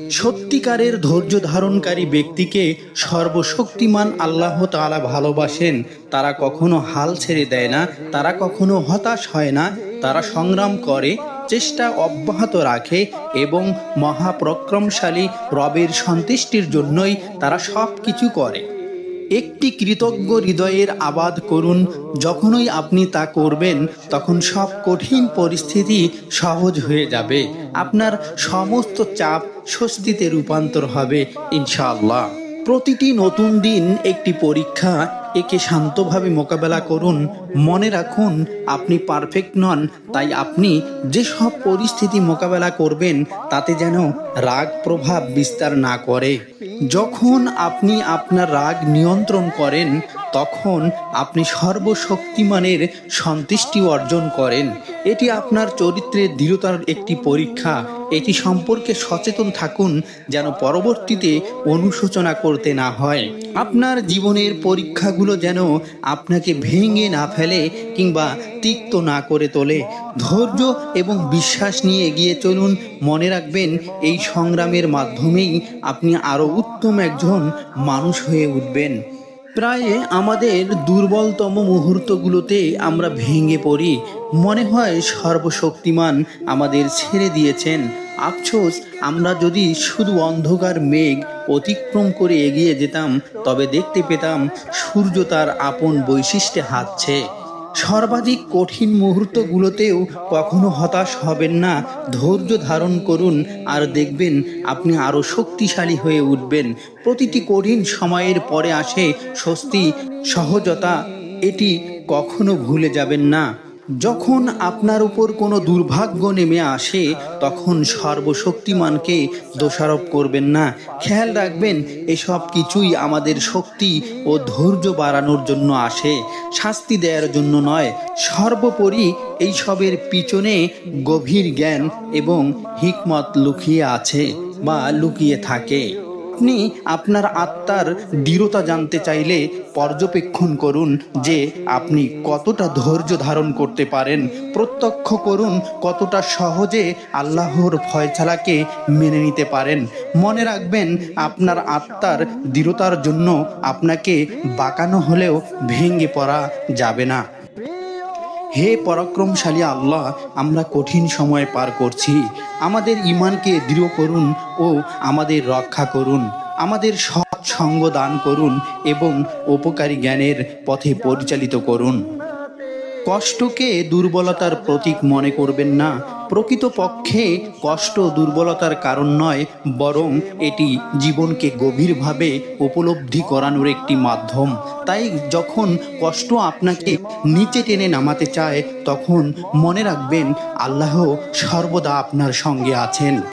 সত্যিকারের ধৈর্য ধারণকারী ব্যক্তিকে সর্বশক্তিমান আল্লাহ তাআলা ভালোবাসেন। তারা কখনো হাল ছেড়ে দেয় না, তারা কখনো হতাশ হয় না, তারা সংগ্রাম করে, চেষ্টা অব্যাহত রাখে এবং মহাপরাক্রমশালী রবের সন্তুষ্টির জন্যই তারা সব কিছু করে। একটি কৃতজ্ঞ হৃদয়ের আবাদ করুন। যখনই আপনি তা করবেন তখন সব কঠিন পরিস্থিতি সহজ হয়ে যাবে। আপনার সমস্ত চাপ স্বস্তিতে রূপান্তর হবে ইনশাআল্লাহ। প্রতিটি নতুন দিন একটি পরীক্ষা, একে শান্তভাবে মোকাবেলা করুন। মনে রাখুন, আপনি পারফেক্ট নন, তাই আপনি যেসব পরিস্থিতি মোকাবেলা করবেন তাতে যেন রাগ প্রভাব বিস্তার না করে। যখন আপনি আপনার রাগ নিয়ন্ত্রণ করেন তখন আপনি সর্বশক্তিমানের সন্তুষ্টি অর্জন করেন। এটি আপনার চরিত্রের দৃঢ়তার একটি পরীক্ষা। এটি সম্পর্কে সচেতন থাকুন যেন পরবর্তীতে অনুশোচনা করতে না হয়। আপনার জীবনের পরীক্ষাগুলো যেন আপনাকে ভেঙে না ফেলে কিংবা তিক্ত না করে তোলে। ধৈর্য এবং বিশ্বাস নিয়ে এগিয়ে চলুন। মনে রাখবেন, এই সংগ্রামের মাধ্যমেই আপনি আরও উত্তম একজন মানুষ হয়ে উঠবেন। প্রায় আমাদের দুর্বলতম মুহূর্তগুলোতে আমরা ভেঙে পড়ি। মনে হয় সর্বশক্তিমান আমাদের ছেড়ে দিয়েছেন। আফসোস, আমরা যদি শুধু অন্ধকার মেঘ অতিক্রম করে এগিয়ে যেতাম তবে দেখতে পেতাম সূর্য তার আপন বৈশিষ্ট্যে হাঁটছে। সর্বাধিক কঠিন মুহূর্তগুলোতেও কখনো হতাশ হবেন না। ধৈর্য ধারণ করুন আর দেখবেন আপনি আরও শক্তিশালী হয়ে উঠবেন। প্রতিটি কঠিন সময়ের পরে আসে স্বস্তি, সহজতা। এটি কখনো ভুলে যাবেন না। যখন আপনার উপর কোনো দুর্ভাগ্য নেমে আসে তখন সর্বশক্তিমানকে দোষারোপ করবেন না। খেয়াল রাখবেন, এসব কিছুই আমাদের শক্তি ও ধৈর্য বাড়ানোর জন্য আসে, শাস্তি দেওয়ার জন্য নয়। সর্বোপরি এইসবের পিছনে গভীর জ্ঞান এবং হিকমত লুকিয়ে আছে বা লুকিয়ে থাকে। আপনি আপনার আত্মার দৃঢ়তা জানতে চাইলে পর্যবেক্ষণ করুন যে আপনি কতটা ধৈর্য ধারণ করতে পারেন। প্রত্যক্ষ করুন কতটা সহজে আল্লাহর ফয়সালাকে মেনে নিতে পারেন। মনে রাখবেন, আপনার আত্মার দৃঢ়তার জন্য আপনাকে বাঁকানো হলেও ভেঙে পড়া যাবে না। হে পরাক্রমশালী আল্লাহ, আমরা কঠিন সময় পার করছি। আমাদের ঈমানকে দৃঢ় করুন ও আমাদের রক্ষা করুন। আমাদের সৎ সঙ্গ দান করুন এবং উপকারী জ্ঞানের পথে পরিচালিত করুন। কষ্টকে দুর্বলতার প্রতীক মনে করবেন না। প্রকৃতপক্ষে কষ্ট দুর্বলতার কারণ নয়, বরং এটি জীবনকে গভীরভাবে উপলব্ধি করানোর একটি মাধ্যম। তাই যখন কষ্ট আপনাকে নিচে টেনে নামাতে চায় তখন মনে রাখবেন, আল্লাহ সর্বদা আপনার সঙ্গে আছেন।